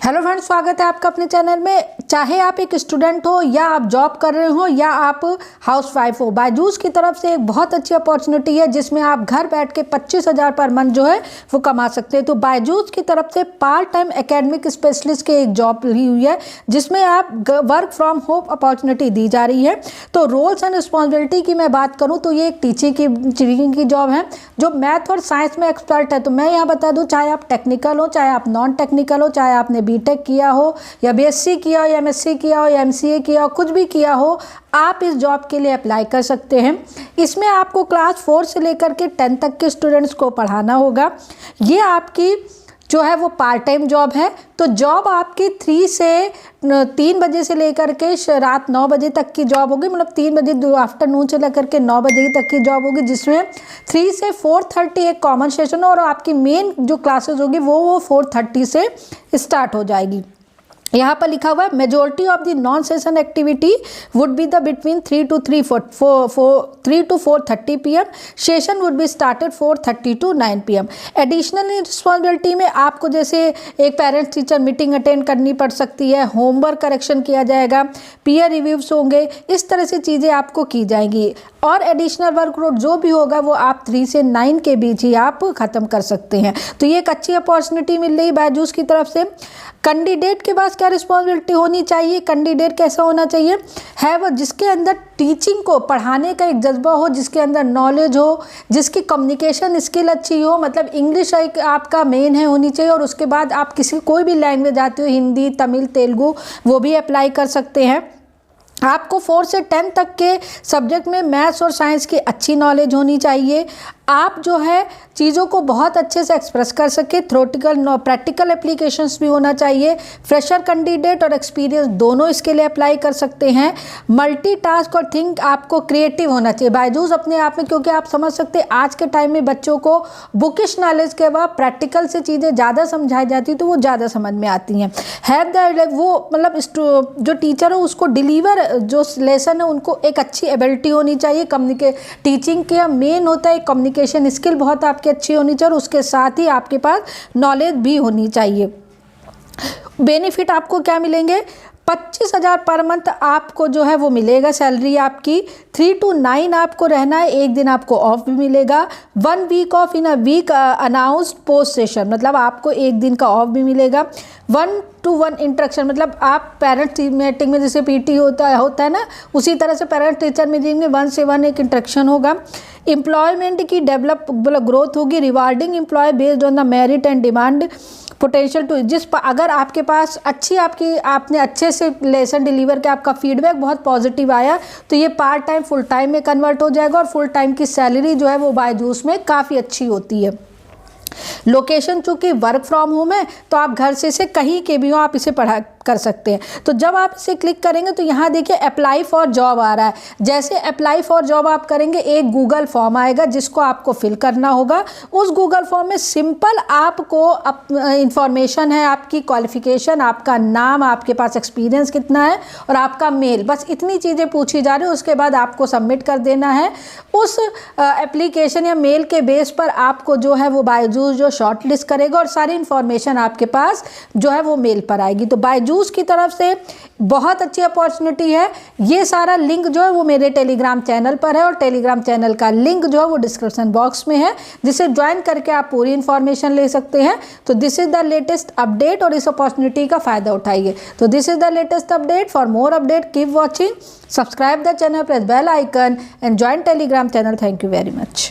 Hello friends, स्वागत है आपका अपने चैनल में। चाहे आप एक स्टूडेंट हो या आप जॉब कर रहे हो या आप हाउसवाइफ हो, बायजूस की तरफ से एक बहुत अच्छी अपॉर्चुनिटी है जिसमें आप घर बैठ के 25,000 पर मंथ जो है वो कमा सकते हैं। तो बायजूस की तरफ से पार्ट टाइम एकेडमिक स्पेशलिस्ट की एक जॉब ली हुई है जिसमें आप वर्क फ्रॉम होम अपॉर्चुनिटी दी जा रही है। तो रोल्स एंड रिस्पॉन्सिबिलिटी की मैं बात करूँ तो ये एक टीचिंग की जॉब है जो मैथ और साइंस में एक्सपर्ट है। तो मैं यहाँ बता दूँ, चाहे आप टेक्निकल हो, चाहे आप नॉन टेक्निकल हो, चाहे आपने बीटेक किया हो या बीएससी किया हो या एमएससी किया हो या एमसीए किया हो, कुछ भी किया हो, आप इस जॉब के लिए अप्लाई कर सकते हैं। इसमें आपको क्लास 4 से लेकर के 10 तक के स्टूडेंट्स को पढ़ाना होगा। ये आपकी जो है वो पार्ट टाइम जॉब है। तो जॉब आपकी 3 बजे से लेकर के रात 9 बजे तक की जॉब होगी, मतलब 3 बजे आफ्टरनून से लेकर के 9 बजे तक की जॉब होगी, जिसमें 3 से 4:30 एक कॉमन सेशन और आपकी मेन जो क्लासेस होगी वो 4:30 से स्टार्ट हो जाएगी। यहाँ पर लिखा हुआ है majority of the non session activity would be the between 3 to 4:30 PM। Session would be started 4:30 to 9 PM। Additional responsibility में आपको जैसे एक पेरेंट्स टीचर मीटिंग अटेंड करनी पड़ सकती है, होमवर्क करेक्शन किया जाएगा, पीयर रिव्यूज होंगे, इस तरह से चीज़ें आपको की जाएंगी। और एडिशनल वर्कलोड जो भी होगा वो आप 3 से 9 के बीच ही आप ख़त्म कर सकते हैं। तो ये एक अच्छी अपॉर्चुनिटी मिल रही है बायजूस की तरफ से। कैंडिडेट के पास क्या रिस्पॉन्सिबिलिटी होनी चाहिए, कैंडिडेट कैसा होना चाहिए है वो जिसके अंदर टीचिंग को पढ़ाने का एक जज्बा हो, जिसके अंदर नॉलेज हो, जिसकी कम्युनिकेशन स्किल अच्छी हो, मतलब इंग्लिश एक आपका मेन है होनी चाहिए। और उसके बाद आप कोई भी लैंग्वेज आती हो, हिंदी, तमिल, तेलुगु, वो भी अप्लाई कर सकते हैं। आपको 4 से 10 तक के सब्जेक्ट में मैथ्स और साइंस की अच्छी नॉलेज होनी चाहिए। आप जो है चीज़ों को बहुत अच्छे से एक्सप्रेस कर सके, थ्योरेटिकल प्रैक्टिकल एप्लीकेशंस भी होना चाहिए। फ्रेशर कैंडिडेट और एक्सपीरियंस दोनों इसके लिए अप्लाई कर सकते हैं। मल्टीटास्क और थिंक आपको क्रिएटिव होना चाहिए बायजूस अपने आप में, क्योंकि आप समझ सकते हैं आज के टाइम में बच्चों को बुकिश नॉलेज के बाद प्रैक्टिकल से चीज़ें ज़्यादा समझाई जाती तो वो ज़्यादा समझ में आती हैं। हैव द वो मतलब जो टीचर हो उसको डिलीवर जो लेसन है उनको एक अच्छी एबिलिटी होनी चाहिए। टीचिंग का मेन होता है कम्युनिकेशन स्किल बहुत आपकी अच्छी होनी चाहिए और उसके साथ ही आपके पास नॉलेज भी होनी चाहिए। बेनिफिट आपको क्या मिलेंगे, 25,000 पर मंथ आपको जो है वो मिलेगा सैलरी आपकी। 3 to 9 आपको रहना है, एक दिन आपको ऑफ भी मिलेगा। 1 week off in a week announced post session, मतलब आपको एक दिन का ऑफ भी मिलेगा। 1-to-1 इंटरेक्शन, मतलब आप पेरेंट्स मीटिंग में जैसे पीटी होता है ना, उसी तरह से पेरेंट्स टीचर मीटिंग में 1 से 1 एक इंटरेक्शन होगा। एम्प्लॉयमेंट की ग्रोथ होगी। Rewarding employ based on the merit and demand potential to अगर आपके पास आपने अच्छे से लेसन डिलीवर किया, आपका फीडबैक बहुत पॉजिटिव आया तो ये पार्ट टाइम फुल टाइम में कन्वर्ट हो जाएगा और फुल टाइम की सैलरी जो है वो बायजूस में काफ़ी अच्छी होती है। लोकेशन चूँकि वर्क फ्रॉम होम है तो आप घर से कहीं के भी हो आप इसे पढ़ा कर सकते हैं। तो जब आप इसे क्लिक करेंगे तो यहाँ देखिए अप्लाई फॉर जॉब आ रहा है। जैसे अप्लाई फॉर जॉब आप करेंगे एक गूगल फॉर्म आएगा जिसको आपको फिल करना होगा। उस गूगल फॉर्म में सिंपल आपको इंफॉर्मेशन है, आपकी क्वालिफिकेशन, आपका नाम, आपके पास एक्सपीरियंस कितना है और आपका मेल, बस इतनी चीज़ें पूछी जा रही है। उसके बाद आपको सबमिट कर देना है। उस एप्लीकेशन या मेल के बेस पर आपको जो है वो बायजूस जो शॉर्ट लिस्ट करेगा और सारी इन्फॉर्मेशन आपके पास जो है वो मेल पर आएगी। तो बायजूस की तरफ से बहुत अच्छी अपॉर्चुनिटी है। ये सारा लिंक जो है वो मेरे टेलीग्राम चैनल पर है और टेलीग्राम चैनल का लिंक जो है वो डिस्क्रिप्शन बॉक्स में है, जिसे ज्वाइन करके आप पूरी इन्फॉर्मेशन ले सकते हैं। तो this is the latest update और इस अपॉर्चुनिटी का फ़ायदा उठाइए। तो this is the latest update. For more update keep watching, subscribe the channel, press bell icon and join Telegram channel. Thank you very much.